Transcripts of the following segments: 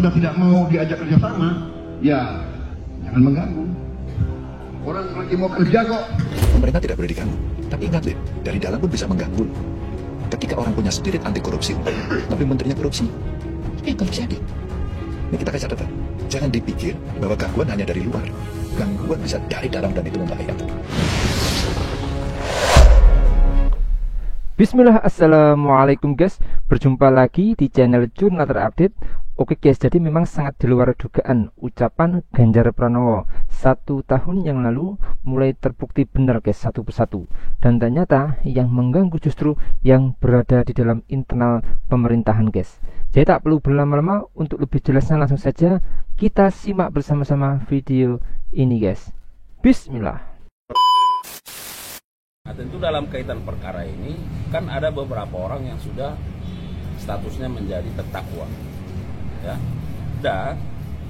sudah tidak mau diajak kerjasama, ya jangan mengganggu. Orang lagi mau kerja kok. Pemerintah tidak boleh diganggu. Tapi ingat deh, dari dalam pun bisa mengganggu. Ketika orang punya spirit anti korupsi, tapi menterinya korupsi, kan terjadi. Ini kita kasih catatan. Jangan dipikir bahwa gangguan hanya dari luar. Gangguan bisa dari dalam dan itu membahayakan. Bismillah, assalamualaikum guys. Berjumpa lagi di channel Jurnal Terupdate. Oke guys, jadi memang sangat di luar dugaan ucapan Ganjar Pranowo 1 tahun yang lalu mulai terbukti benar guys, satu persatu. Dan ternyata yang mengganggu justru yang berada di dalam internal pemerintahan guys. Jadi tak perlu berlama-lama, untuk lebih jelasnya langsung saja kita simak bersama-sama video ini guys. Bismillah. Nah, tentu dalam kaitan perkara ini kan ada beberapa orang yang sudah statusnya menjadi terdakwa, ya. Dan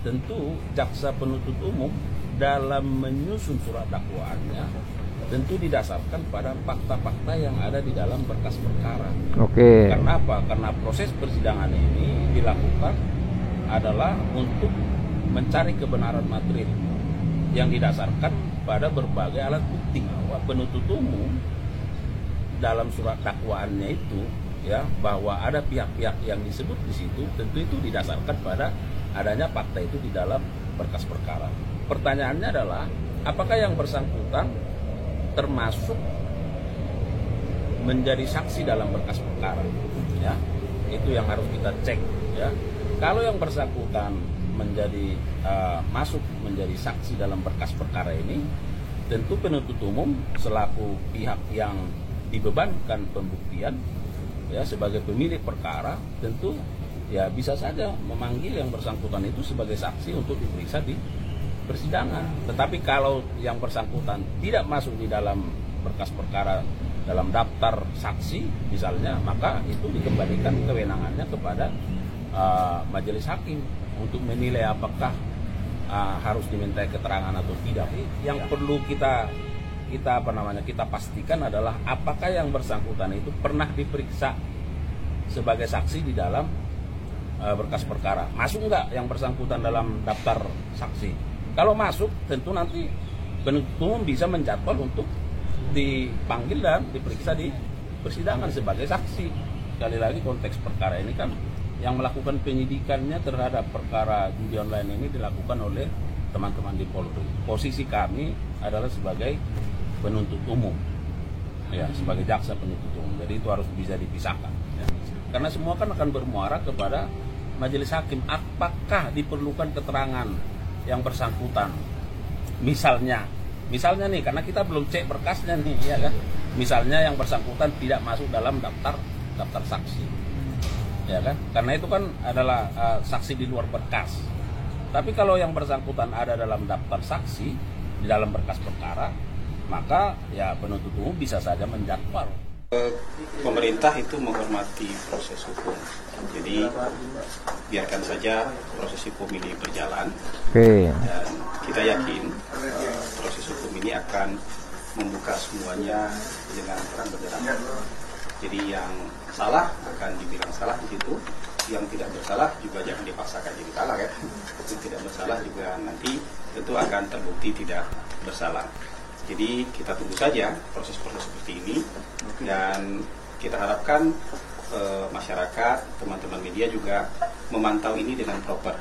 tentu jaksa penuntut umum dalam menyusun surat dakwaannya tentu didasarkan pada fakta-fakta yang ada di dalam berkas perkara. Oke. Karena apa? Karena proses persidangan ini dilakukan adalah untuk mencari kebenaran material yang didasarkan pada berbagai alat bukti. Bahwa penuntut umum dalam surat dakwaannya itu, ya, bahwa ada pihak-pihak yang disebut di situ, tentu itu didasarkan pada adanya fakta itu di dalam berkas perkara. Pertanyaannya adalah, apakah yang bersangkutan termasuk menjadi saksi dalam berkas perkara? Ya, itu yang harus kita cek. Ya, kalau yang bersangkutan masuk menjadi saksi dalam berkas perkara ini, tentu penuntut umum selaku pihak yang dibebankan pembuktian, ya, sebagai pemilik perkara, tentu ya bisa saja memanggil yang bersangkutan itu sebagai saksi untuk diperiksa di persidangan. Tetapi kalau yang bersangkutan tidak masuk di dalam berkas perkara dalam daftar saksi misalnya, maka itu dikembalikan kewenangannya kepada majelis hakim untuk menilai apakah harus dimintai keterangan atau tidak. Yang perlu kita pastikan adalah apakah yang bersangkutan itu pernah diperiksa sebagai saksi di dalam berkas perkara. Masuk nggak yang bersangkutan dalam daftar saksi? Kalau masuk, tentu nanti penuntut umum bisa menjadwal untuk dipanggil dan diperiksa di persidangan sebagai saksi. Sekali lagi, konteks perkara ini kan yang melakukan penyidikannya terhadap perkara judi online ini dilakukan oleh teman-teman di Polri. Posisi kami adalah sebagai penuntut umum, ya, sebagai jaksa penuntut umum. Jadi itu harus bisa dipisahkan, ya. Karena semua kan akan bermuara kepada majelis hakim. Apakah diperlukan keterangan yang bersangkutan? Misalnya nih, karena kita belum cek berkasnya nih, ya kan? Misalnya yang bersangkutan tidak masuk dalam daftar saksi, ya kan? Karena itu kan adalah saksi di luar berkas. Tapi kalau yang bersangkutan ada dalam daftar saksi di dalam berkas perkara, maka ya penuntut umum bisa saja menjadwal. Pemerintah itu menghormati proses hukum, jadi biarkan saja proses hukum ini berjalan. Oke. Dan kita yakin proses hukum ini akan membuka semuanya dengan terang benderang. Jadi yang salah akan dibilang salah di situ, yang tidak bersalah juga jangan dipaksakan jadi salah, ya. Yang tidak bersalah juga nanti tentu akan terbukti tidak bersalah. Jadi kita tunggu saja proses-proses seperti ini, dan kita harapkan masyarakat, teman-teman media juga memantau ini dengan proper.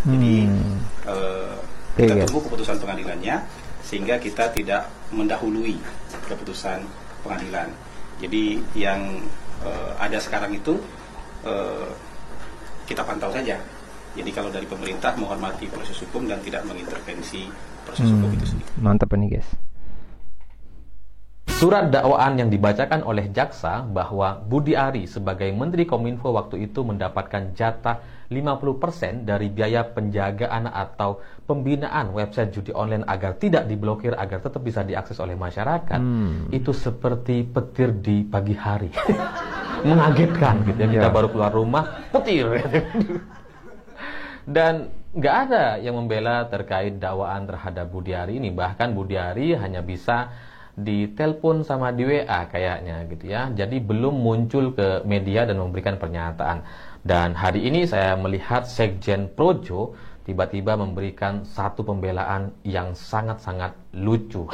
Jadi kita tunggu keputusan pengadilannya, sehingga kita tidak mendahului keputusan pengadilan. Jadi yang ada sekarang itu kita pantau saja. Jadi kalau dari pemerintah menghormati proses hukum dan tidak mengintervensi proses hukum itu sendiri. Mantap ini guys. Surat dakwaan yang dibacakan oleh jaksa bahwa Budi Ari sebagai Menteri Kominfo waktu itu mendapatkan jatah 50% dari biaya penjagaan atau pembinaan website judi online agar tidak diblokir, agar tetap bisa diakses oleh masyarakat. Itu seperti petir di pagi hari. Mengagetkan gitu ya. Kita baru keluar rumah, petir. Dan nggak ada yang membela terkait dakwaan terhadap Budi Ari ini. Bahkan Budi Ari hanya bisa ditelepon sama di WA kayaknya gitu ya. Jadi belum muncul ke media dan memberikan pernyataan. Dan hari ini saya melihat Sekjen Projo tiba-tiba memberikan satu pembelaan yang sangat-sangat lucu.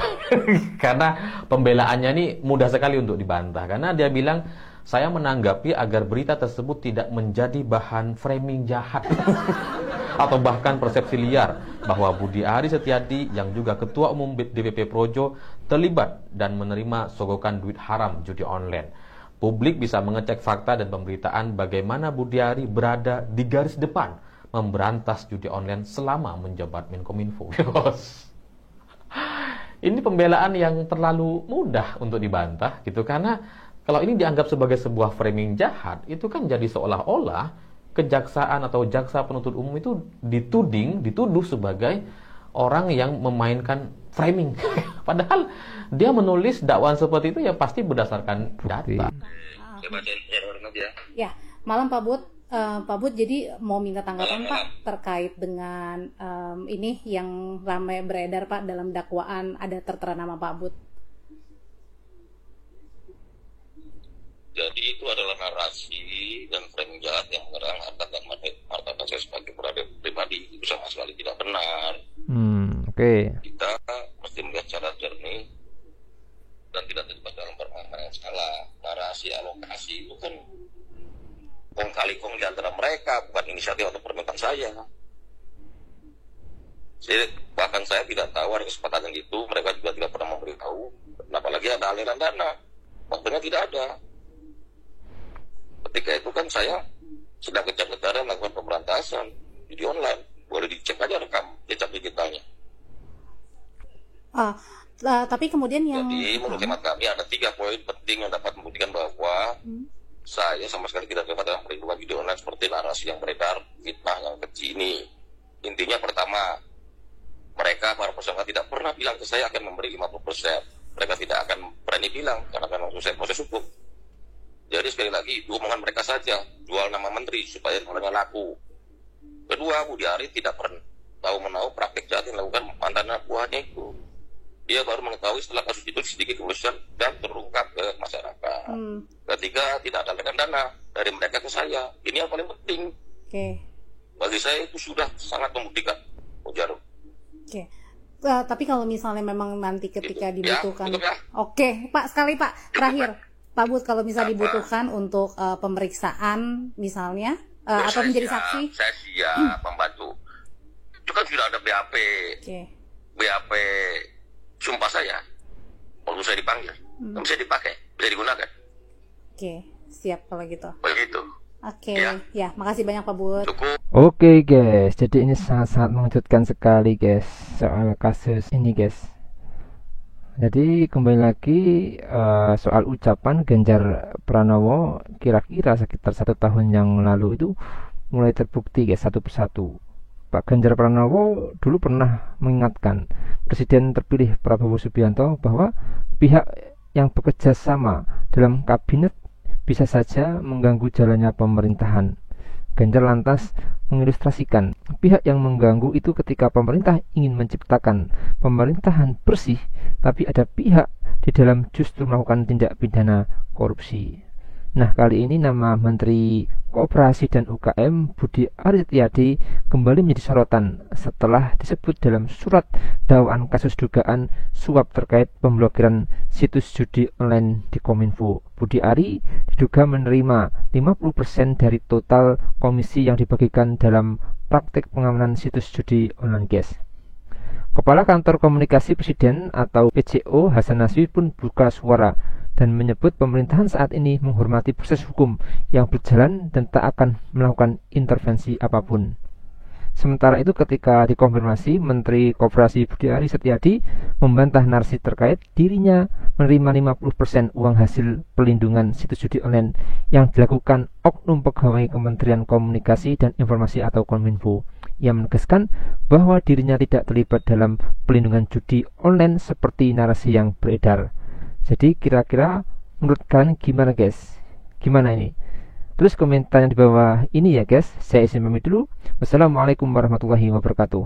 Karena pembelaannya ini mudah sekali untuk dibantah. Karena dia bilang, saya menanggapi agar berita tersebut tidak menjadi bahan framing jahat atau bahkan persepsi liar bahwa Budi Ari Setiadi yang juga Ketua Umum DPP Projo terlibat dan menerima sogokan duit haram judi online. Publik bisa mengecek fakta dan pemberitaan bagaimana Budi Ari berada di garis depan memberantas judi online selama menjabat Menkominfo. Ini pembelaan yang terlalu mudah untuk dibantah gitu, karena kalau ini dianggap sebagai sebuah framing jahat, itu kan jadi seolah-olah kejaksaan atau jaksa penuntut umum itu dituduh sebagai orang yang memainkan framing. Padahal dia menulis dakwaan seperti itu ya pasti berdasarkan data. Ya, malam Pak Bud. Pak Bud, jadi mau minta tanggapan Pak terkait dengan ini yang ramai beredar Pak, dalam dakwaan ada tertera nama Pak Bud. Jadi itu adalah narasi dan framing jahat yang menyerang harkat dan martabat saya sebagai pribadi. Itu sama sekali tidak benar. Oke. Kita mesti melihat secara jernih dan tidak terlibat dalam permainan yang salah. Narasi alokasi itu kan kong kali kong di antara mereka, bukan inisiatif atau permintaan saya. Bahkan saya tidak tahu ada kesepakatan itu, mereka juga tidak pernah memberitahu. Apalagi ada aliran dana, waktunya tidak ada. Ketika itu kan saya sedang gencar-gencarnya melakukan pemberantasan judi online. Boleh dicek aja rekam jejak digitalnya. Tapi kemudian yang... Jadi menurut hemat kami ada 3 poin penting yang dapat membuktikan bahwa saya sama sekali tidak terlibat dalam perlindungan judi online seperti narasi yang beredar, fitnah yang keji ini. Intinya pertama, mereka para peserta tidak pernah bilang ke saya akan memberi 50%. Mereka tidak akan berani bilang karena memang selesai proses hukum. Jadi sekali lagi, itu omongan mereka saja, jual nama menteri supaya namanya laku. Kedua, Budi Ari tidak pernah tahu-menahu praktik jahat yang dilakukan mantan anak buahnya itu. Dia baru mengetahui setelah kasus itu sedikit kepolisian dan terungkap ke masyarakat. Ketiga, tidak ada aliran dana dari mereka ke saya. Ini yang paling penting. Bagi saya itu sudah sangat membuktikan, Jarum. Tapi kalau misalnya memang nanti ketika dibutuhkan, ya. Oke, Pak, sekali Pak, terakhir. Pak Bud, kalau misalnya dibutuhkan untuk pemeriksaan misalnya atau menjadi saksi, saya siap membantu. Itu kan sudah ada BAP, BAP sumpah saya, waktu saya dipanggil, bisa dipakai, bisa digunakan. Siap kalau gitu. Begitu. Ya, makasih banyak Pak Bud. Oke guys, jadi ini sangat-sangat mengejutkan sekali guys soal kasus ini guys. Jadi kembali lagi soal ucapan Ganjar Pranowo kira-kira sekitar 1 tahun yang lalu itu mulai terbukti guys satu persatu. Pak Ganjar Pranowo dulu pernah mengingatkan Presiden terpilih Prabowo Subianto bahwa pihak yang bekerja sama dalam kabinet bisa saja mengganggu jalannya pemerintahan. Ganjar lantas mengilustrasikan pihak yang mengganggu itu ketika pemerintah ingin menciptakan pemerintahan bersih, tapi ada pihak di dalam justru melakukan tindak pidana korupsi. Nah, kali ini nama Menteri Koperasi dan UKM Budi Ari Setiadi kembali menjadi sorotan setelah disebut dalam surat dakwaan kasus dugaan suap terkait pemblokiran situs judi online di Kominfo. Budi Ari diduga menerima 50% dari total komisi yang dibagikan dalam praktik pengamanan situs judi online guys. Kepala Kantor Komunikasi Presiden atau PCO Hasan Naswi pun buka suara dan menyebut pemerintahan saat ini menghormati proses hukum yang berjalan dan tak akan melakukan intervensi apapun. Sementara itu ketika dikonfirmasi, Menteri Koperasi Budi Ari Setiadi membantah narasi terkait dirinya menerima 50% uang hasil pelindungan situs judi online yang dilakukan oknum pegawai Kementerian Komunikasi dan Informasi atau Kominfo. Ia menegaskan bahwa dirinya tidak terlibat dalam pelindungan judi online seperti narasi yang beredar. Jadi kira-kira menurut kalian gimana guys? Gimana ini? Terus komentarnya di bawah ini ya guys. Saya izin pamit dulu. Wassalamualaikum warahmatullahi wabarakatuh.